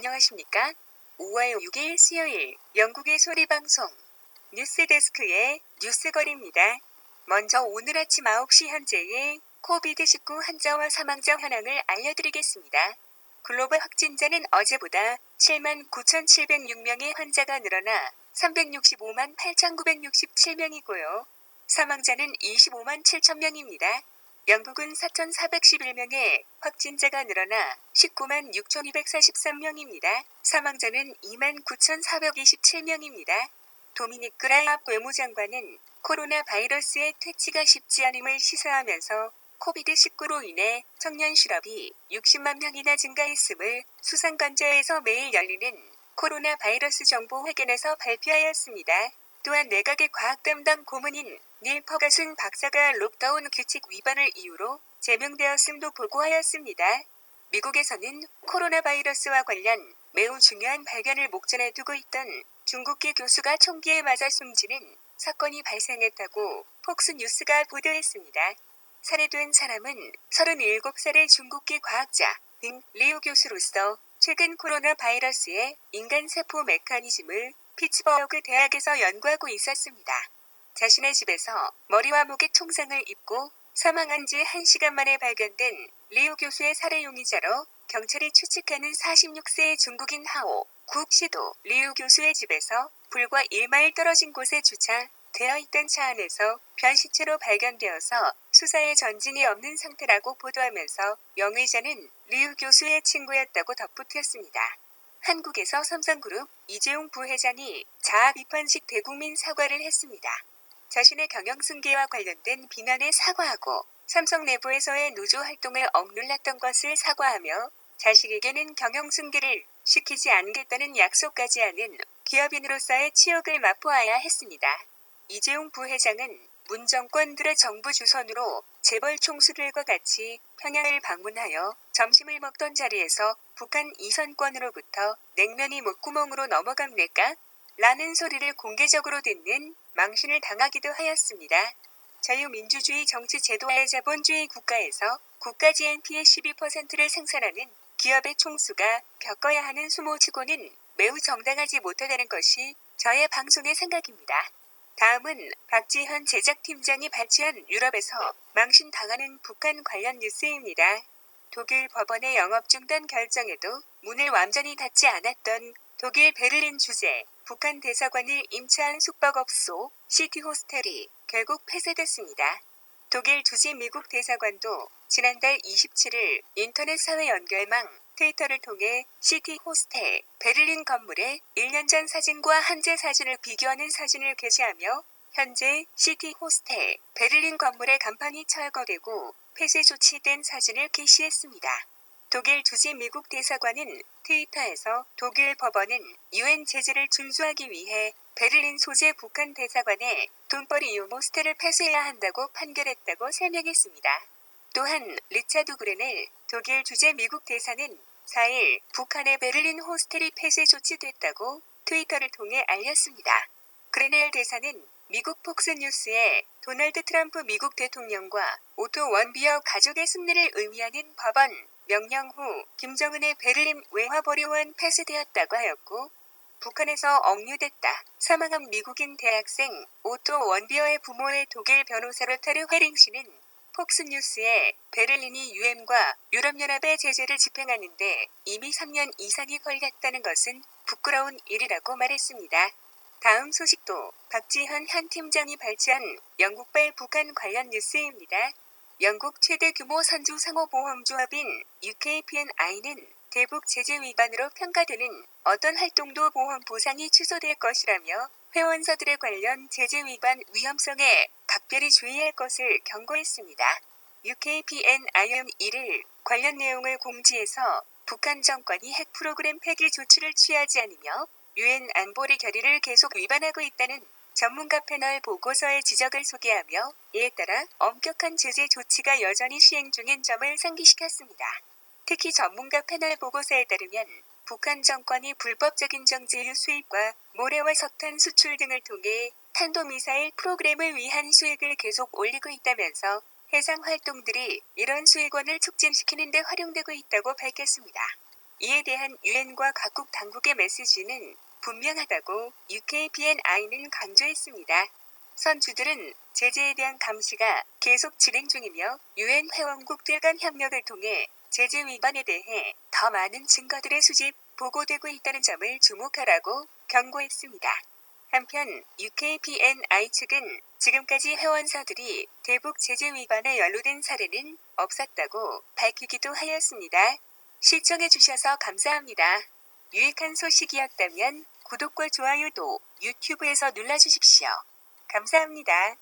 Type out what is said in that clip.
안녕하십니까? 5월 6일 수요일 영국의 소리방송 뉴스데스크의 뉴스거리입니다. 먼저 오늘 아침 9시 현재의 코비드-19 환자와 사망자 현황을 알려드리겠습니다. 글로벌 확진자는 어제보다 79,706명의 환자가 늘어나 365만 8,967명이고요. 사망자는 25만 7천명입니다. 영국은 4,411명의 확진자가 늘어나 19만 6,243명입니다. 사망자는 2만 9,427명입니다. 도미니크 라압 외무장관은 코로나 바이러스의 퇴치가 쉽지 않음을 시사하면서 코비드-19로 인해 청년 실업이 60만 명이나 증가했음을 수상관저에서 매일 열리는 코로나 바이러스 정보 회견에서 발표하였습니다. 또한 내각의 과학 담당 고문인 닐 퍼가슨 박사가 록다운 규칙 위반을 이유로 제명되었음도 보고하였습니다. 미국에서는 코로나 바이러스와 관련 매우 중요한 발견을 목전에 두고 있던 중국계 교수가 총기에 맞아 숨지는 사건이 발생했다고 폭스뉴스가 보도했습니다. 살해된 사람은 37살의 중국계 과학자 리우 교수로서 최근 코로나 바이러스의 인간세포 메커니즘을 피츠버그 대학에서 연구하고 있었습니다. 자신의 집에서 머리와 목에 총상을 입고 사망한 지 1시간 만에 발견된 리우 교수의 살해 용의자로 경찰이 추측하는 46세의 중국인 하오 국씨도 리우 교수의 집에서 불과 1마일 떨어진 곳에 주차되어 있던 차 안에서 변시체로 발견되어서 수사에 전진이 없는 상태라고 보도하면서 용의자는 리우 교수의 친구였다고 덧붙였습니다. 한국에서 삼성그룹 이재용 부회장이 자아 비판식 대국민 사과를 했습니다. 자신의 경영승계와 관련된 비난에 사과하고 삼성 내부에서의 노조 활동을 억눌렀던 것을 사과하며 자식에게는 경영승계를 시키지 않겠다는 약속까지 하는 기업인으로서의 치욕을 맛보아야 했습니다. 이재용 부회장은 문 정권 들의 정부 주선으로 재벌 총수들과 같이 평양을 방문하여 점심을 먹던 자리에서 북한 이선권으로부터 냉면이 목구멍으로 넘어갑니까? 라는 소리를 공개적으로 듣는 망신을 당하기도 하였습니다. 자유민주주의 정치 제도와의 자본주의 국가에서 국가 GNP의 12%를 생산하는 기업의 총수가 겪어야 하는 수모치고는 매우 정당하지 못하다는 것이 저의 방송의 생각입니다. 다음은 박지현 제작팀장이 발췌한 유럽에서 망신당하는 북한 관련 뉴스입니다. 독일 법원의 영업 중단 결정에도 문을 완전히 닫지 않았던 독일 베를린 주재 북한 대사관을 임차한 숙박업소 시티호스텔이 결국 폐쇄됐습니다. 독일 주재 미국 대사관도 지난달 27일 인터넷 사회 연결망 트위터를 통해 시티호스텔 베를린 건물의 1년 전 사진과 현재 사진을 비교하는 사진을 게시하며 현재 시티호스텔 베를린 건물의 간판이 철거되고 폐쇄 조치된 사진을 게시했습니다. 독일 주재 미국 대사관은 트위터에서 독일 법원은 UN 제재를 준수하기 위해 베를린 소재 북한 대사관에 돈벌이 유모 호스텔을 폐쇄해야 한다고 판결했다고 설명했습니다. 또한 리차드 그렌엘 독일 주재 미국 대사는 4일 북한의 베를린 호스텔이 폐쇄 조치됐다고 트위터를 통해 알렸습니다. 그레넬 대사는 미국 폭스뉴스에 도널드 트럼프 미국 대통령과 오토 원비어 가족의 승리를 의미하는 법원 명령 후 김정은의 베를린 외화보리원 폐쇄되었다고 하였고 북한에서 억류됐다 사망한 미국인 대학생 오토 원비어의 부모의 독일 변호사로 타르 헤링 씨는 폭스뉴스에 베를린이 유엔과 유럽연합의 제재를 집행하는데 이미 3년 이상이 걸렸다는 것은 부끄러운 일이라고 말했습니다. 다음 소식도 박지현 현 팀장이 발췌한 영국발 북한 관련 뉴스입니다. 영국 최대 규모 선주 상호보험조합인 UKPNI는 대북 제재 위반으로 평가되는 어떤 활동도 보험 보상이 취소될 것이라며 회원사들의 관련 제재 위반 위험성에 각별히 주의할 것을 경고했습니다. UKPNI는 1일 관련 내용을 공지해서 북한 정권이 핵 프로그램 폐기 조치를 취하지 않으며 유엔 안보리 결의를 계속 위반하고 있다는 전문가 패널 보고서의 지적을 소개하며 이에 따라 엄격한 제재 조치가 여전히 시행 중인 점을 상기시켰습니다. 특히 전문가 패널 보고서에 따르면 북한 정권이 불법적인 정제유 수입과 모래와 석탄 수출 등을 통해 탄도미사일 프로그램을 위한 수익을 계속 올리고 있다면서 해상 활동들이 이런 수익원을 촉진시키는 데 활용되고 있다고 밝혔습니다. 이에 대한 유엔과 각국 당국의 메시지는 분명하다고 UKPNI는 강조했습니다. 선주들은 제재에 대한 감시가 계속 진행 중이며 유엔 회원국들 간 협력을 통해 제재 위반에 대해 더 많은 증거들의 수집, 보고되고 있다는 점을 주목하라고 경고했습니다. 한편 UKPNI 측은 지금까지 회원사들이 대북 제재 위반에 연루된 사례는 없었다고 밝히기도 하였습니다. 시청해주셔서 감사합니다. 유익한 소식이었다면 구독과 좋아요도 유튜브에서 눌러주십시오. 감사합니다.